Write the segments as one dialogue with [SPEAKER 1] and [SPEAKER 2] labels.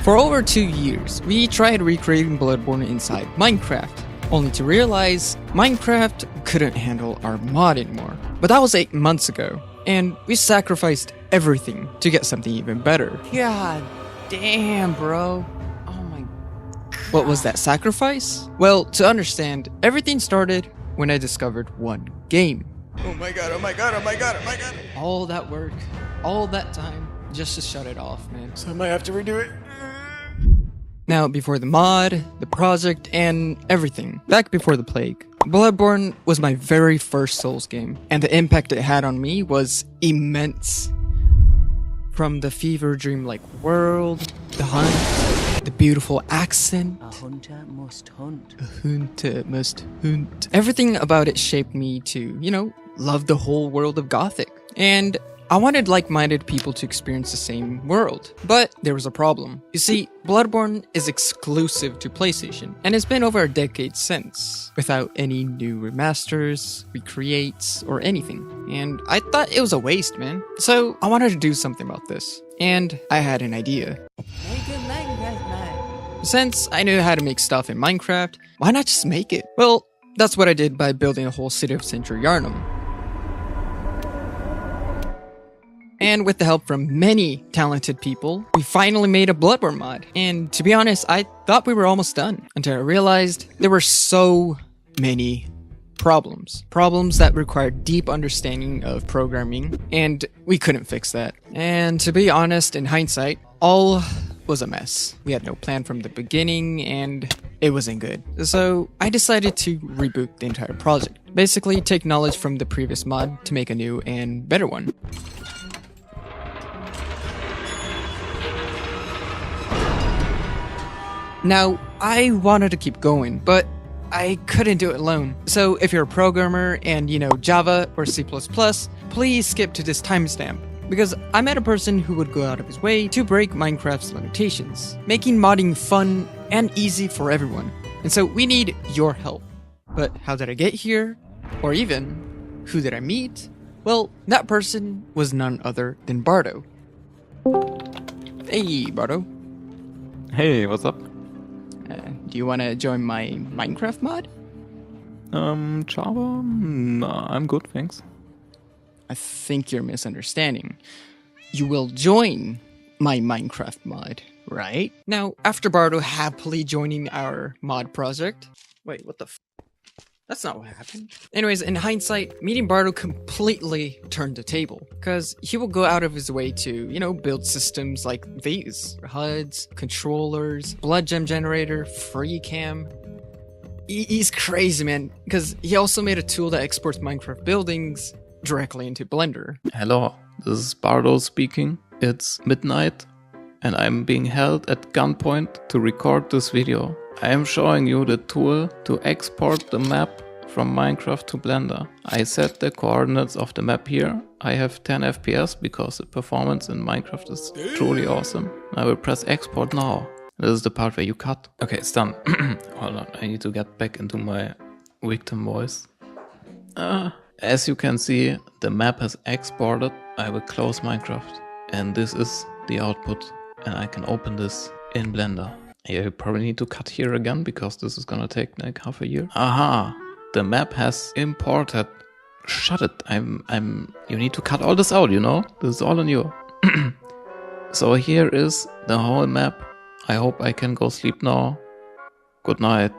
[SPEAKER 1] For over 2 years, we tried recreating Bloodborne inside Minecraft, only to realize Minecraft couldn't handle our mod anymore. But that was 8 months ago, and we sacrificed everything to get something even better. God damn, bro. Oh my god. What was that sacrifice? Well, to understand, everything started when I discovered one game. Oh my god, oh my god, oh my god, oh my god. All that work, all that time, just to shut it off, man. So I might have to redo it. Now, before the mod, the project, and everything, back before the plague, Bloodborne was my very first Souls game, and the impact it had on me was immense. From the fever dream-like world, the hunt, the beautiful accent,
[SPEAKER 2] a hunter must hunt.
[SPEAKER 1] A hunter must hunt. Everything about it shaped me to, love the whole world of Gothic. And I wanted like-minded people to experience the same world. But there was a problem. You see, Bloodborne is exclusive to PlayStation, and it's been over a decade since, without any new remasters, recreates, or anything. And I thought it was a waste, man. So I wanted to do something about this. And I had an idea.
[SPEAKER 2] Make a Minecraft mod.
[SPEAKER 1] Since I knew how to make stuff in Minecraft, why not just make it? Well, that's what I did by building a whole city of Central Yarnum. And with the help from many talented people, we finally made a Bloodborne mod. And to be honest, I thought we were almost done until I realized there were so many problems. Problems that required deep understanding of programming, and we couldn't fix that. And to be honest, in hindsight, all was a mess. We had no plan from the beginning, and it wasn't good. So I decided to reboot the entire project. Basically, take knowledge from the previous mod to make a new and better one. Now, I wanted to keep going, but I couldn't do it alone. So if you're a programmer and you know Java or C++, please skip to this timestamp, because I met a person who would go out of his way to break Minecraft's limitations, making modding fun and easy for everyone. And so we need your help. But how did I get here? Or even, who did I meet? Well, that person was none other than Bardo. Hey, Bardo.
[SPEAKER 3] Hey, what's up?
[SPEAKER 1] Do you want to join my Minecraft mod?
[SPEAKER 3] Java? Nah, I'm good, thanks.
[SPEAKER 1] I think you're misunderstanding. You will join my Minecraft mod, right? Now, after Bardo happily joining our mod project... Wait, what the f... That's not what happened. Anyways, in hindsight, meeting Bardo completely turned the table, because he will go out of his way to, build systems like these. HUDs, controllers, blood gem generator, free cam. He's crazy, man, because he also made a tool that exports Minecraft buildings directly into Blender.
[SPEAKER 3] Hello, this is Bardo speaking. It's midnight, and I'm being held at gunpoint to record this video. I am showing you the tool to export the map from Minecraft to Blender. I set the coordinates of the map here. I have 10 FPS because the performance in Minecraft is truly awesome. I will press export now. This is the part where you cut. Okay, it's done. Hold on, I need to get back into my victim voice. As you can see, the map has exported. I will close Minecraft. And this is the output. And I can open this in Blender. Yeah, you probably need to cut here again because this is gonna take like half a year. Aha! The map has imported. Shut it. You need to cut all this out, This is all on you. So here is the whole map. I hope I can go sleep now. Good night.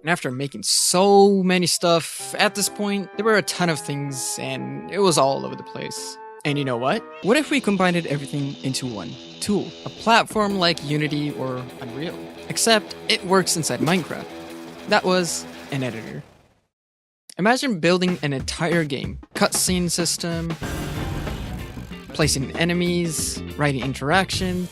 [SPEAKER 1] And after making so many stuff, at this point, there were a ton of things and it was all over the place. And you know what? What if we combined everything into one tool? A platform like Unity or Unreal. Except it works inside Minecraft. That was an editor. Imagine building an entire game. Cutscene system, placing enemies, writing interaction,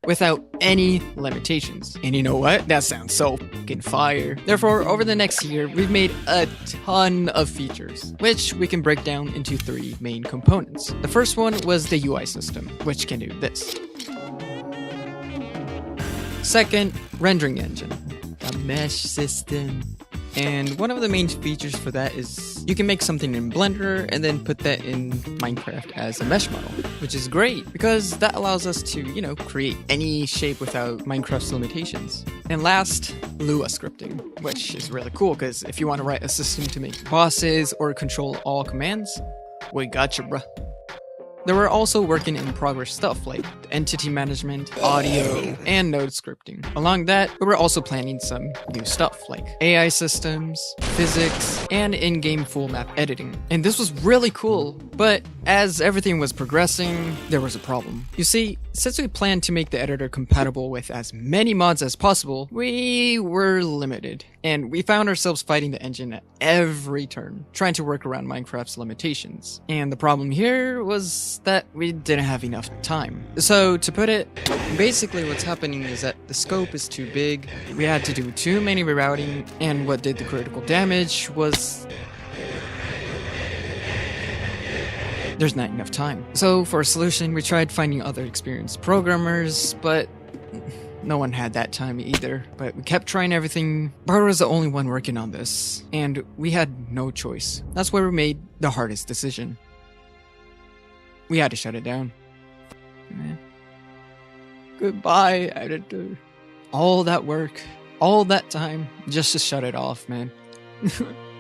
[SPEAKER 1] without any limitations. And you know what? That sounds so fucking fire. Therefore, over the next year, we've made a ton of features, which we can break down into 3 main components. The first one was the UI system, which can do this. Second, rendering engine, a mesh system. And one of the main features for that is you can make something in Blender and then put that in Minecraft as a mesh model, which is great because that allows us to, create any shape without Minecraft's limitations. And last, Lua scripting, which is really cool because if you want to write a system to make bosses or control all commands, we got you, bruh. There were also working in progress stuff like entity management, audio, and node scripting. Along that, we were also planning some new stuff like AI systems, physics, and in-game full map editing. And this was really cool, but as everything was progressing, there was a problem. You see, since we planned to make the editor compatible with as many mods as possible, we were limited. And we found ourselves fighting the engine at every turn, trying to work around Minecraft's limitations. And the problem here was that we didn't have enough time. So to put it, basically what's happening is that the scope is too big, we had to do too many rerouting, and what did the critical damage was there's not enough time. So for a solution, we tried finding other experienced programmers, but no one had that time either. But we kept trying everything. Bart was the only one working on this, and we had no choice. That's where we made the hardest decision. We had to shut it down. Man. Goodbye, editor. All that work, all that time, just to shut it off, man.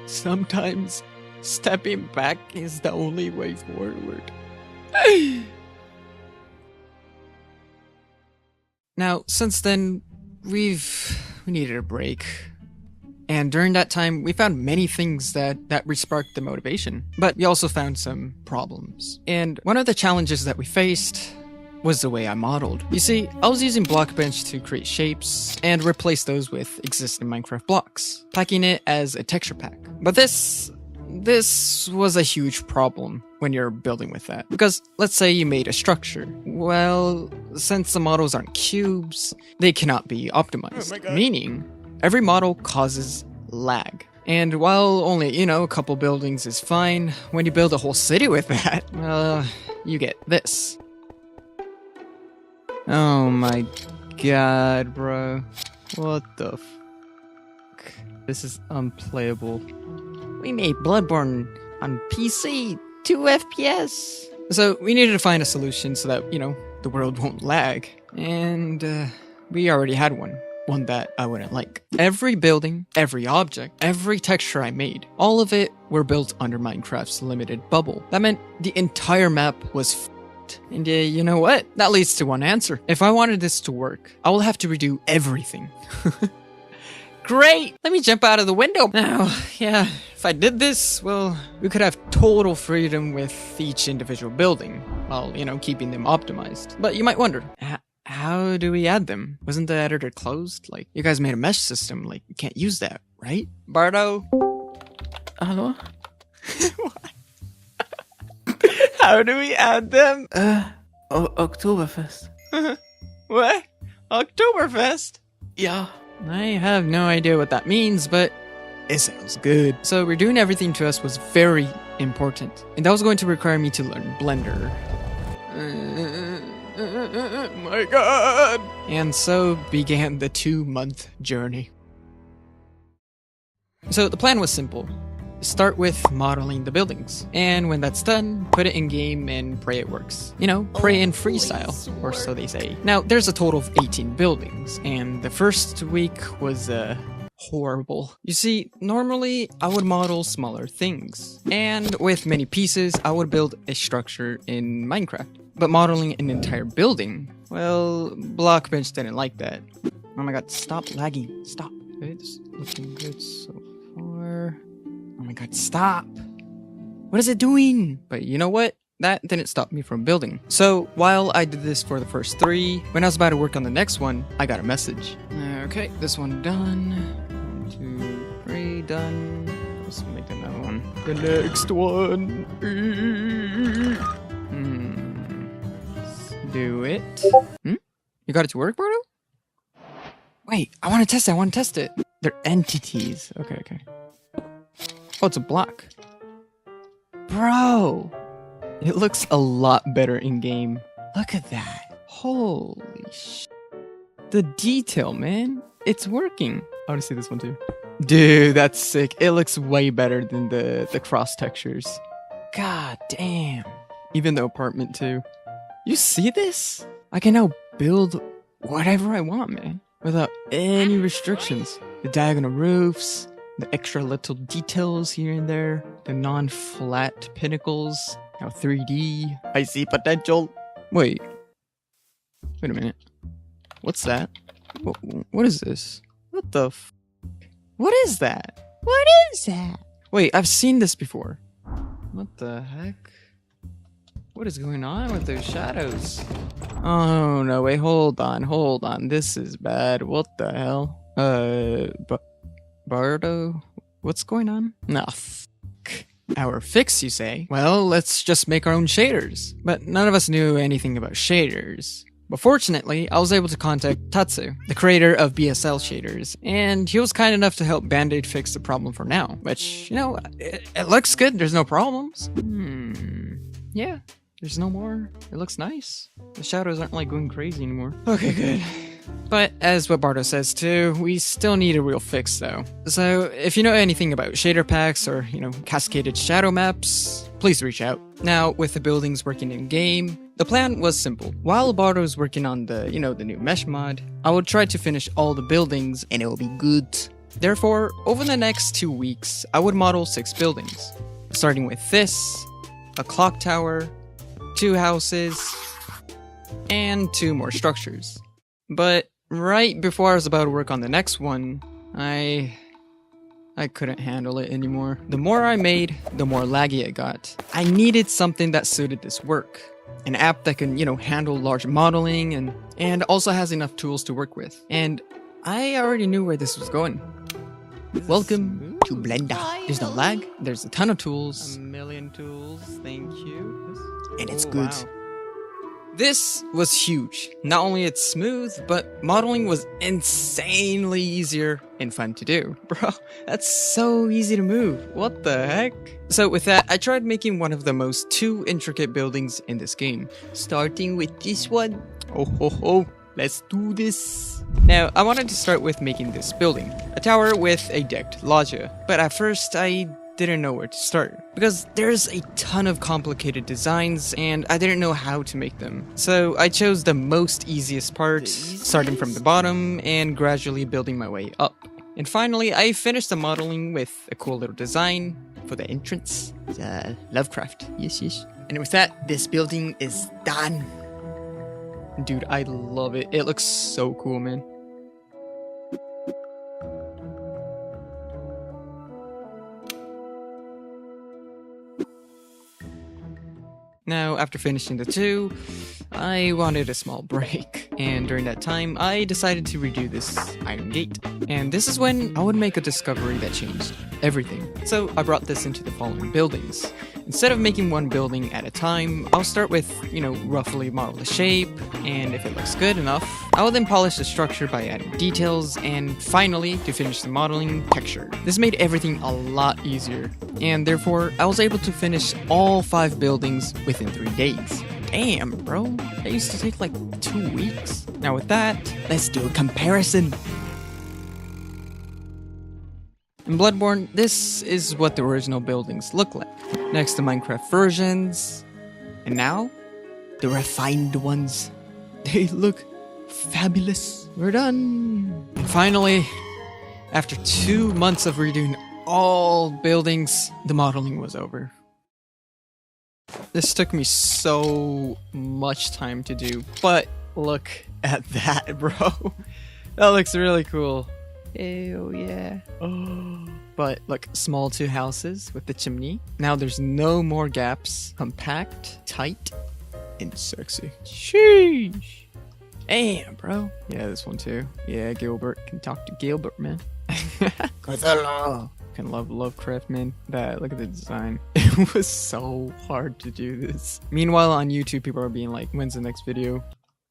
[SPEAKER 1] Sometimes stepping back is the only way forward. Now, since then, we needed a break. And during that time, we found many things that re-sparked the motivation. But we also found some problems. And one of the challenges that we faced was the way I modeled. You see, I was using Blockbench to create shapes and replace those with existing Minecraft blocks, packing it as a texture pack. But this was a huge problem when you're building with that. Because let's say you made a structure. Well, since the models aren't cubes, they cannot be optimized. Meaning, every model causes lag. And while only, a couple buildings is fine, when you build a whole city with that, you get this. Oh my god, bro. What the f***? This is unplayable. We made Bloodborne on PC, 2 FPS. So we needed to find a solution so that, the world won't lag. And we already had one that I wouldn't like. Every building, every object, every texture I made, all of it were built under Minecraft's limited bubble. That meant the entire map was f***ed. And you know what? That leads to one answer. If I wanted this to work, I will have to redo everything. Great! Let me jump out of the window. Now, yeah, if I did this, well, we could have total freedom with each individual building, while, keeping them optimized. But you might wonder, how do we add them? Wasn't the editor closed? Like, you guys made a mesh system, like, you can't use that, right? Bardo?
[SPEAKER 3] Hello?
[SPEAKER 1] What? How do we add them?
[SPEAKER 3] Oktoberfest.
[SPEAKER 1] What? Oktoberfest?
[SPEAKER 3] Yeah.
[SPEAKER 1] I have no idea what that means, but it sounds good. So redoing everything to us was very important, and that was going to require me to learn Blender. My god! And so began the 2-month journey. So the plan was simple. Start with modeling the buildings, and when that's done, put it in game and pray it works. Pray in freestyle, or so they say. Now, there's a total of 18 buildings, and the first week was horrible. You see, normally I would model smaller things, and with many pieces, I would build a structure in Minecraft. But modeling an entire building, well, Blockbench didn't like that. Oh my god, stop lagging, stop. Okay, this is looking good so far. Oh my god, stop! What is it doing? But you know what? That didn't stop me from building. So, while I did this for the first 3, when I was about to work on the next one, I got a message. Okay, this one done. 1, 2, 3, done. Let's make another one. The next one. Let's do it. You got it to work, Bardo? Wait, I want to test it. They're entities. Okay. Oh, it's a block. Bro! It looks a lot better in-game. Look at that. Holy sh... The detail, man. It's working. I want to see this one too. Dude, that's sick. It looks way better than the cross textures. God damn. Even the apartment too. You see this? I can now build whatever I want, man. Without any restrictions. The diagonal roofs, the extra little details here and there, the non-flat pinnacles, now 3D. I see potential. Wait a minute. What's that? What is this? What the What is that? What is that? Wait, I've seen this before. What the heck? What is going on with those shadows? Oh no, wait, hold on. This is bad. What the hell? Bardo? What's going on? Nah, our fix, you say? Well, let's just make our own shaders. But none of us knew anything about shaders. But fortunately, I was able to contact Tatsu, the creator of BSL shaders, and he was kind enough to help Band-Aid fix the problem for now. Which, you know, it looks good, there's no problems. Yeah, there's no more. It looks nice. The shadows aren't like going crazy anymore. Okay, good. But as what Bardo says too, we still need a real fix though. So if you know anything about shader packs or, you know, cascaded shadow maps, please reach out. Now, with the buildings working in game, the plan was simple. While Bardo was working on the, you know, the new mesh mod, I would try to finish all the buildings and it will be good. Therefore, over the next 2 weeks, I would model 6 buildings. Starting with this, a clock tower, 2 houses, and 2 more structures. But right before I was about to work on the next one, I couldn't handle it anymore. The more I made, the more laggy it got. I needed something that suited this work. An app that can, you know, handle large modeling and also has enough tools to work with. And I already knew where this was going. Welcome to Blender. There's no lag, there's a ton of tools. A million tools, thank you. And it's good. Wow. This was huge. Not only it's smooth, but modeling was insanely easier and fun to do. Bro, that's so easy to move. What the heck? So with that, I tried making one of the most 2 intricate buildings in this game. Starting with this one. Oh ho ho, let's do this. Now, I wanted to start with making this building. A tower with a decked loggia. But at first, I didn't know where to start because there's a ton of complicated designs and I didn't know how to make them. So I chose the most easiest part, starting from the bottom and gradually building my way up. And finally, I finished the modeling with a cool little design for the entrance. Lovecraft, yes. And with that, this building is done. Dude, I love it. It looks so cool, man. Now, after finishing the 2, I wanted a small break, and during that time, I decided to redo this iron gate. And this is when I would make a discovery that changed everything. So I brought this into the following buildings. Instead of making one building at a time, I'll start with, you know, roughly model the shape, and if it looks good enough, I will then polish the structure by adding details, and finally, to finish the modeling, texture. This made everything a lot easier, and therefore, I was able to finish all 5 buildings within 3 days. Damn, bro, that used to take like 2 weeks. Now with that, let's do a comparison. In Bloodborne, this is what the original buildings look like, next to Minecraft versions, and now, the refined ones. They look fabulous. We're done. Finally, after 2 months of redoing all buildings, the modeling was over. This took me so much time to do, but look at that, bro. That looks really cool. Ew, yeah. Oh. But look, small 2 houses with the chimney. Now there's no more gaps. Compact, tight, and sexy. Sheesh. Damn, bro. Yeah, this one too. Yeah, Gilbert. Can talk to Gilbert, man. Can love Lovecraft, man. Look at the design. It was so hard to do this. Meanwhile, on YouTube, people are being like, when's the next video?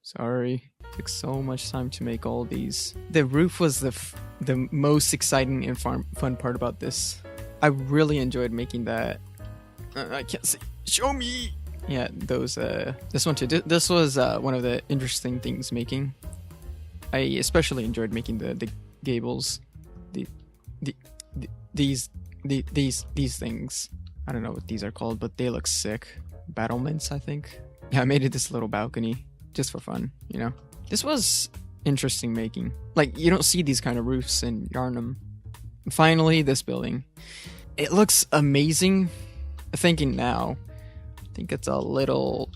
[SPEAKER 1] Sorry. Took so much time to make all these. The roof was the most exciting and fun part about this. I really enjoyed making that. I can't see. Show me! Yeah, those, this one too. This was one of the interesting things making. I especially enjoyed making the gables. these things. I don't know what these are called, but they look sick. Battlements, I think. Yeah, I made it this little balcony just for fun, you know. This was interesting making. Like, you don't see these kind of roofs in Yarnum. Finally, this building. It looks amazing. Thinking now, I think it's a little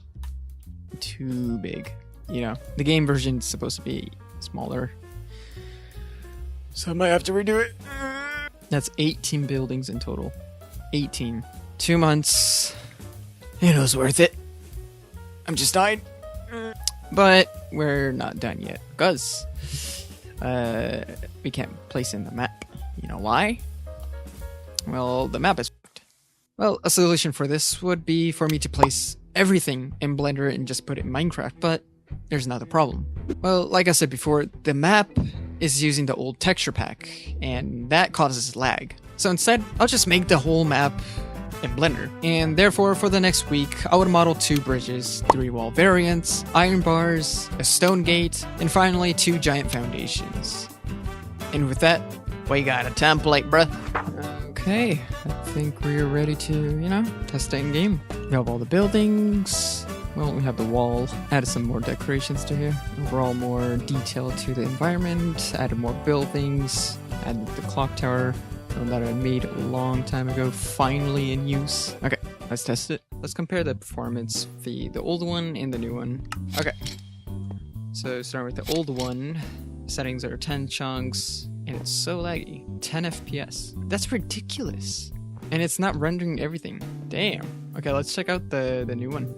[SPEAKER 1] too big. You know, the game version's supposed to be smaller, so I might have to redo it. That's 18 buildings in total. 18. 2 months. It was worth it. I'm just dying. But we're not done yet, because we can't place in the map. You know why? Well, the map is fucked. Well, a solution for this would be for me to place everything in Blender and just put it in Minecraft, but there's another problem. Well, like I said before, the map is using the old texture pack, and that causes lag. So instead, I'll just make the whole map in Blender. And therefore, for the next week, I would model 2 bridges, 3 wall variants, iron bars, a stone gate, and finally 2 giant foundations. And with that, we got a template, bruh. Okay, I think we're ready to, you know, test it in game. We have all the buildings. Well, we have the wall. Added some more decorations to here. Overall, more detail to the environment. Added more buildings. Added the clock tower that I made a long time ago, finally in use. Okay, let's test it. Let's compare the performance, the old one and the new one. Okay, so starting with the old one, settings are 10 chunks, and it's so laggy. 10 FPS. That's ridiculous. And it's not rendering everything. Damn. Okay, let's check out the new one.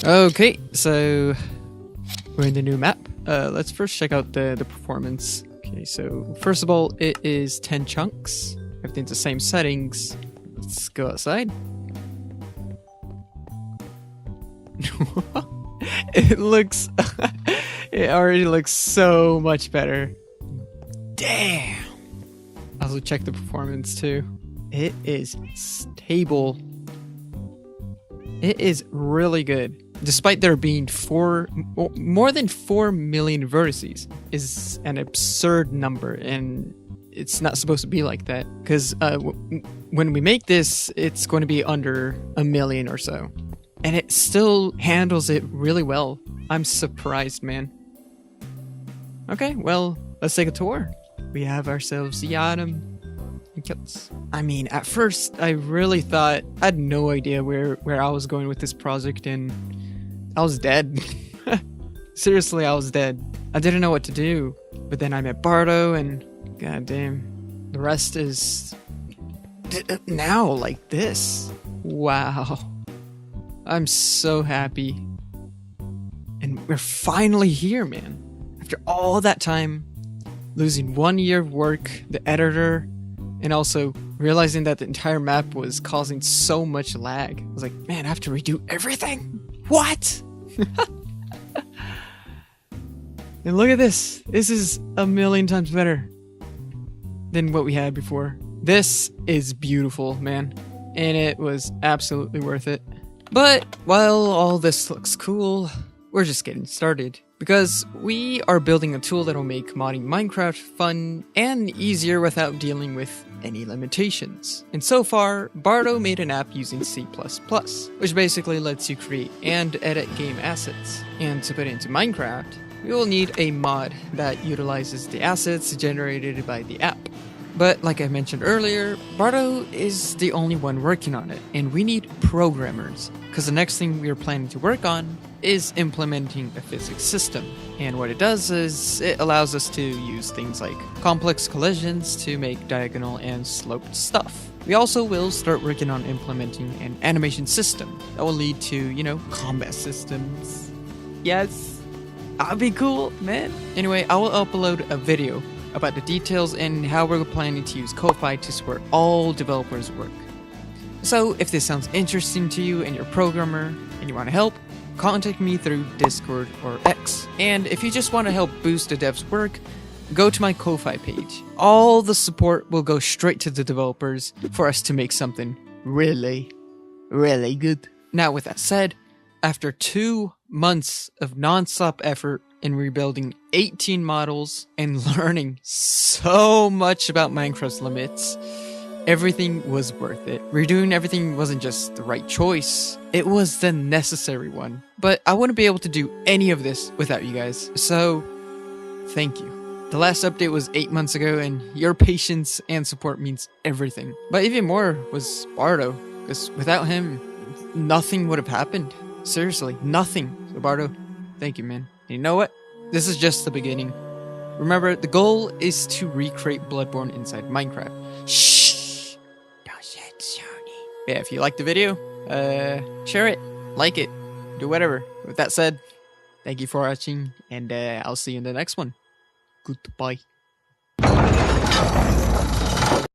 [SPEAKER 1] Okay, so we're in the new map. Let's first check out the performance. Okay, so first of all, it is 10 chunks. Everything's the same settings. Let's go outside. It looks... it already looks so much better. Damn! Also check the performance too. It is stable. It is really good. Despite there being more than 4 million vertices is an absurd number, and it's not supposed to be like that, because when we make this, it's going to be under 1 million or so, and it still handles it really well. I'm surprised, man. Okay, well, let's take a tour. We have ourselves the item. I mean, at first, I really thought, I had no idea where I was going with this project, and I was dead. Seriously, I was dead. I didn't know what to do. But then I met Bardo, and goddamn, the rest is now like this. Wow. I'm so happy. And we're finally here, man. After all that time, losing 1 year of work, the editor, and also realizing that the entire map was causing so much lag. I was like, man, I have to redo everything? What? And look at this. This is 1,000,000 times better than what we had before. This is beautiful, man. And it was absolutely worth it. But while all this looks cool, we're just getting started. Because we are building a tool that will make modding Minecraft fun and easier without dealing with any limitations. And so far, Bardo made an app using C++, which basically lets you create and edit game assets. And to put it into Minecraft, we will need a mod that utilizes the assets generated by the app. But like I mentioned earlier, Bardo is the only one working on it, and we need programmers, because the next thing we are planning to work on is implementing a physics system. And what it does is it allows us to use things like complex collisions to make diagonal and sloped stuff. We also will start working on implementing an animation system that will lead to, you know, combat systems. Yes, that'd be cool, man. Anyway, I will upload a video about the details and how we're planning to use Ko-Fi to support all developers' work. So if this sounds interesting to you and you're a programmer and you want to help, contact me through Discord or X. And if you just want to help boost the devs' work, go to my Ko-Fi page. All the support will go straight to the developers for us to make something really, really good. Now with that said, After 2 months of non-stop effort in rebuilding 18 models and learning so much about Minecraft's limits, everything was worth it. Redoing everything wasn't just the right choice, it was the necessary one. But I wouldn't be able to do any of this without you guys, so thank you. The last update was 8 months ago, and your patience and support means everything. But even more was Bardo, because without him, nothing would have happened. Seriously, nothing. So Bardo, thank you, man. And you know what? This is just the beginning. Remember, the goal is to recreate Bloodborne inside Minecraft. Shh! Don't say it, Sony. Yeah, if you liked the video, share it, like it, do whatever. With that said, thank you for watching, and I'll see you in the next one. Goodbye.